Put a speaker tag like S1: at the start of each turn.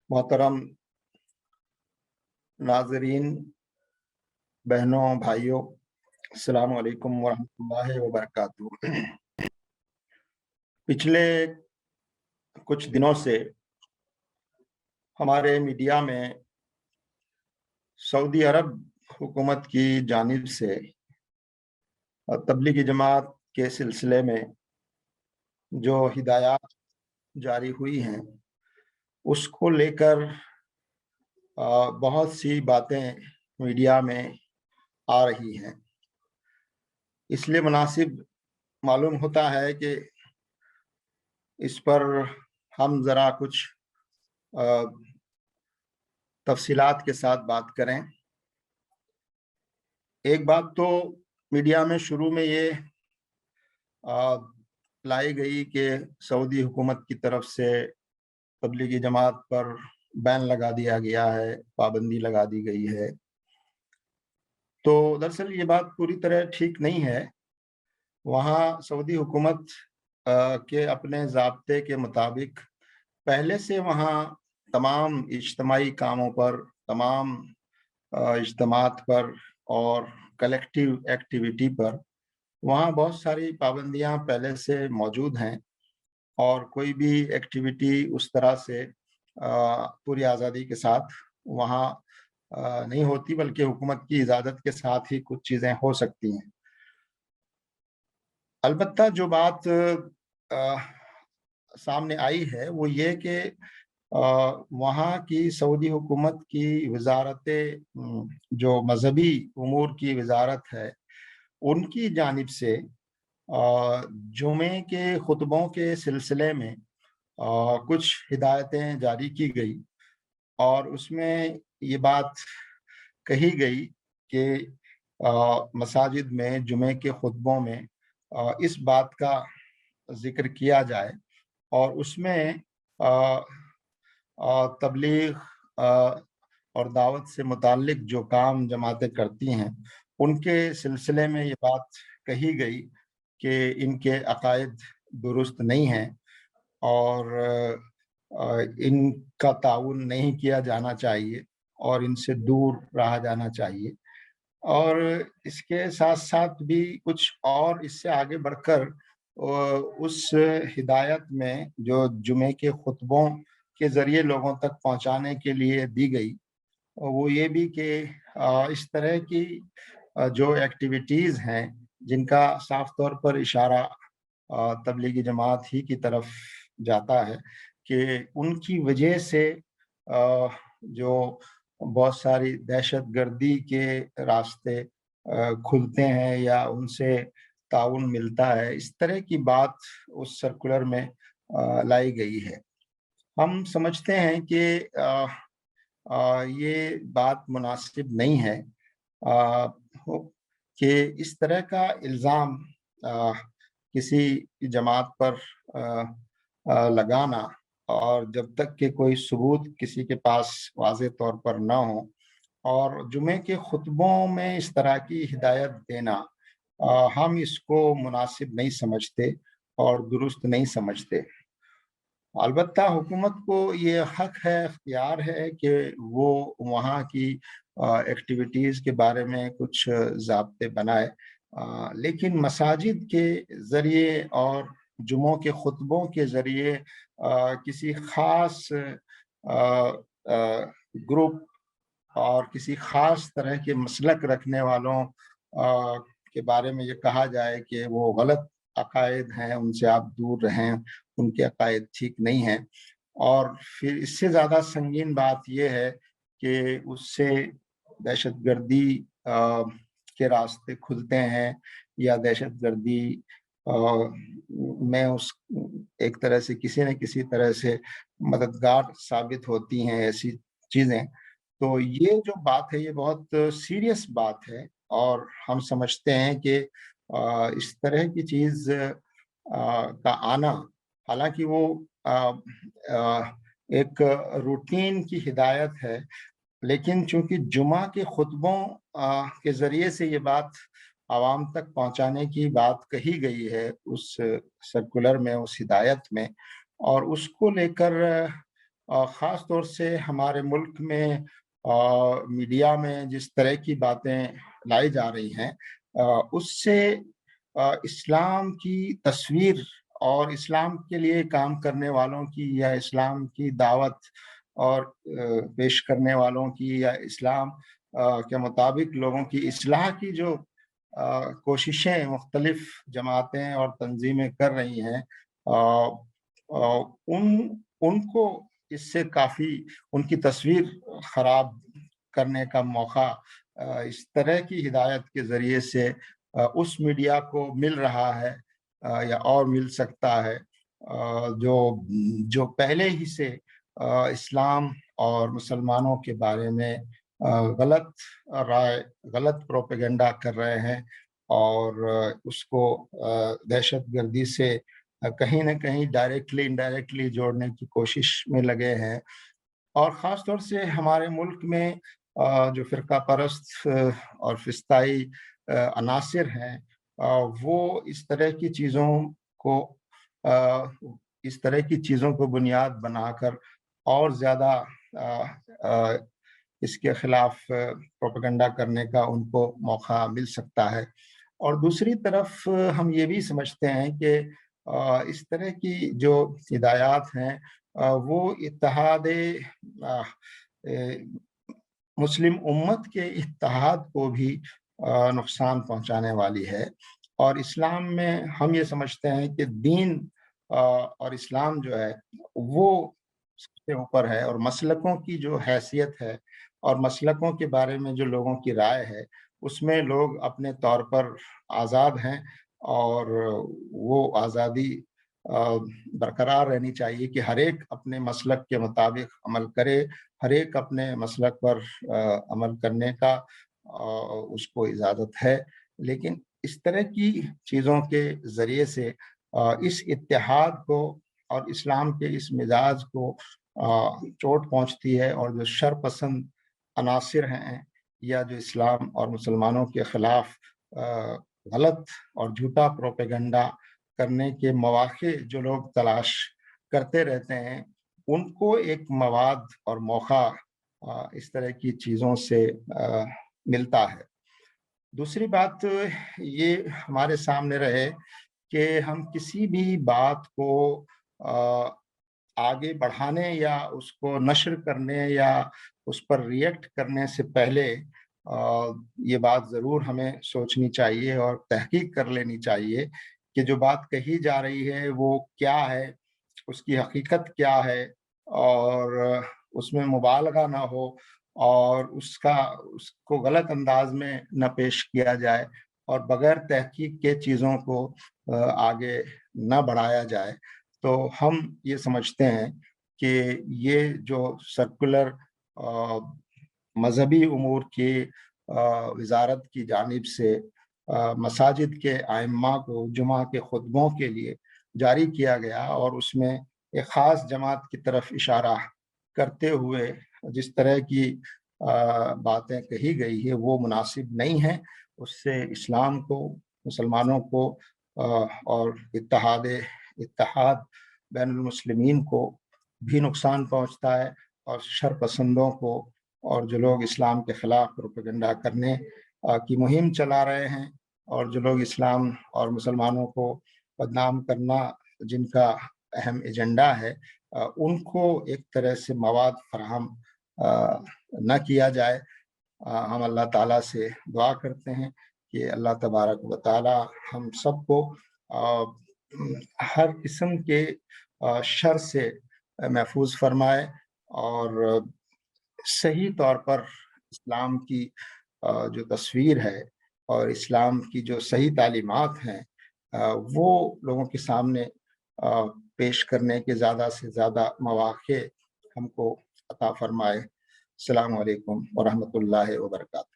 S1: मोहतरम नाजरीन, बहनों, भाइयों, अस्सलाम वालेकुम वरहमतुल्लाहि वबरकातुहू। पिछले कुछ दिनों से हमारे मीडिया में सऊदी अरब हुकूमत की जानिब से तबलीगी जमात के सिलसिले में जो हिदायत जारी हुई हैं, उसको लेकर बहुत सी बातें मीडिया में आ रही हैं। इसलिए मुनासिब मालूम होता है कि इस पर हम ज़रा कुछ तफसीलात के साथ बात करें। एक बात तो मीडिया में शुरू में ये लाई गई कि सऊदी हुकूमत की तरफ से तबलीगी जमात पर बैन लगा दिया गया है, पाबंदी लगा दी गई है। तो दरअसल ये बात पूरी तरह ठीक नहीं है। वहाँ सऊदी हुकूमत के अपने ज़ाब्ते के मुताबिक पहले से वहाँ तमाम इज्तिमाई कामों पर, तमाम इज्तिमात पर और कलेक्टिव एक्टिविटी पर वहाँ बहुत सारी पाबंदियाँ पहले से मौजूद हैं और कोई भी एक्टिविटी उस तरह से पूरी आज़ादी के साथ वहाँ नहीं होती, बल्कि हुकूमत की इजाज़त के साथ ही कुछ चीज़ें हो सकती हैं। अलबत्ता जो बात सामने आई है वो ये कि वहाँ की सऊदी हुकूमत की वज़ारत जो मज़हबी उमूर की वज़ारत है, उनकी जानिब से जुमे के खुतबों के सिलसिले में कुछ हिदायतें जारी की गई और उसमें ये बात कही गई कि मसाजिद में जुमे के खुतबों में इस बात का ज़िक्र किया जाए और उसमें तबलीग और दावत से मुताल्लिक जो काम जमातें करती हैं, उनके सिलसिले में ये बात कही गई कि इनके अकायद दुरुस्त नहीं हैं और इनका ताउन नहीं किया जाना चाहिए और इनसे दूर रहा जाना चाहिए। और इसके साथ-साथ भी कुछ और इससे आगे बढ़कर उस हिदायत में जो जुमे के खुतबों के ज़रिए लोगों तक पहुँचाने के लिए दी गई, वो ये भी कि इस तरह की जो एक्टिविटीज़ हैं, जिनका साफ तौर पर इशारा तबलीगी जमात ही की तरफ जाता है कि उनकी वजह से जो बहुत सारी दहशतगर्दी के रास्ते खुलते हैं या उनसे ताउन मिलता है, इस तरह की बात उस सर्कुलर में लाई गई है। हम समझते हैं कि ये बात मुनासिब नहीं है अ, हो कि इस तरह का इल्ज़ाम किसी जमात पर लगाना और जब तक कि कोई सबूत किसी के पास वाज़ेह तौर पर ना हो और जुमे के खुतबों में इस तरह की हिदायत देना हम इसको मुनासिब नहीं समझते और दुरुस्त नहीं समझते। अलबत्ता हुकूमत को ये हक है, इख्तियार है कि वो वहाँ की एक्टिविटीज़ के बारे में कुछ ज़ाब्ते बनाए। लेकिन मसाजिद के ज़रिए और जुमों के खुतबों के ज़रिए किसी ख़ास ग्रुप और किसी ख़ास तरह के मसलक रखने वालों के बारे में ये कहा जाए कि वो गलत अकायद हैं, उनसे आप दूर रहें, उनके अकायद ठीक नहीं हैं। और फिर इससे ज़्यादा संगीन बात ये है कि उससे दहशतगर्दी के रास्ते खुलते हैं या दहशतगर्दी में उस एक तरह से किसी न किसी तरह से मददगार साबित होती हैं ऐसी चीज़ें। तो ये जो बात है ये बहुत सीरियस बात है और हम समझते हैं कि इस तरह की चीज़ का आना, हालाँकि वो एक रूटीन की हिदायत है, लेकिन चूँकि जुमा के खुतबों के ज़रिए से ये बात आवाम तक पहुँचाने की बात कही गई है उस सर्कुलर में, उस हिदायत में और उसको लेकर ख़ास तौर से हमारे मुल्क में मीडिया में जिस तरह की बातें लाई जा रही हैं, उससे इस्लाम की तस्वीर और इस्लाम के लिए काम करने वालों की या इस्लाम की दावत और पेश करने वालों की या इस्लाम के मुताबिक लोगों की इस्लाह की जो कोशिशें मुख्तलिफ जमातें और तंजीमें कर रही हैं, उनको इससे काफ़ी उनकी तस्वीर ख़राब करने का मौका इस तरह की हिदायत के ज़रिए से उस मीडिया को मिल रहा है, या और मिल सकता है, जो जो पहले ही से इस्लाम और मुसलमानों के बारे में गलत राय, गलत प्रोपेगेंडा कर रहे हैं और उसको दहशतगर्दी से कहीं न कहीं डायरेक्टली इनडायरेक्टली जोड़ने की कोशिश में लगे हैं। और ख़ास तौर से हमारे मुल्क में जो फ़िरका परस्त और फ़िस्ताई अनासिर हैं, वो को अ, इस तरह की चीज़ों को बुनियाद बनाकर और ज़्यादा इसके खिलाफ प्रोपेगेंडा करने का उनको मौका मिल सकता है। और दूसरी तरफ हम ये भी समझते हैं कि इस तरह की जो हिदायत हैं, वो अ, ए, मुस्लिम उम्मत के इत्तेहाद को भी नुकसान पहुँचाने वाली है। और इस्लाम में हम ये समझते हैं कि दीन और इस्लाम जो है वो सबसे ऊपर है, और मसलकों की जो हैसियत है और मसलकों के बारे में जो लोगों की राय है, उसमें लोग अपने तौर पर आज़ाद हैं, और वो आज़ादी बरकरार रहनी चाहिए कि हर एक अपने मसलक के मुताबिक अमल करे, हर एक अपने मसलक पर अमल करने का उसको इजाज़त है। लेकिन इस तरह की चीज़ों के ज़रिए से इस इत्तेहाद को और इस्लाम के इस मिज़ाज को चोट पहुँचती है, और जो शरपसंद अनासिर हैं या जो इस्लाम और मुसलमानों के खिलाफ गलत और झूठा प्रोपेगेंडा करने के मौक़े जो लोग तलाश करते रहते हैं, उनको एक मवाद और मौका इस तरह की चीज़ों से मिलता है। दूसरी बात ये हमारे सामने रहे कि हम किसी भी बात को अ, आगे बढ़ाने या उसको नश्र करने या उस पर रिएक्ट करने से पहले ये बात ज़रूर हमें सोचनी चाहिए और तहकीक कर लेनी चाहिए कि जो बात कही जा रही है वो क्या है, उसकी हकीकत क्या है, और उसमें मुबालगा ना हो, और उसको गलत अंदाज में न पेश किया जाए, और बगैर तहकीक के चीज़ों को आगे न बढ़ाया जाए। तो हम ये समझते हैं कि ये जो सर्कुलर मज़हबी उमूर की वज़ारत की जानिब से मसाजिद के आइम्मा को जुमा के खुतबों के लिए जारी किया गया, और उसमें एक ख़ास जमात की तरफ इशारा करते हुए जिस तरह की बातें कही गई है वो मुनासिब नहीं है। उससे इस्लाम को, मुसलमानों को और इत्तेहाद बैनुल मुस्लिमीन को भी नुकसान पहुँचता है, और शरपसंदों को और जो लोग इस्लाम के खिलाफ प्रोपेगेंडा करने की मुहिम चला रहे हैं, और जो लोग इस्लाम और मुसलमानों को बदनाम करना जिनका अहम एजेंडा है, उनको एक तरह से मवाद फराहम न किया जाए। हम अल्लाह ताला से दुआ करते हैं कि अल्लाह तबारक व ताला हम सबको हर किस्म के शर से महफूज फरमाए, और सही तौर पर इस्लाम की जो तस्वीर है और इस्लाम की जो सही तालीमात हैं, वो लोगों के सामने पेश करने के ज़्यादा से ज़्यादा मौक़े हमको अता फ़रमाए। अस्सलामु अलैकुम व रहमतुल्लाहि व बरकातहू।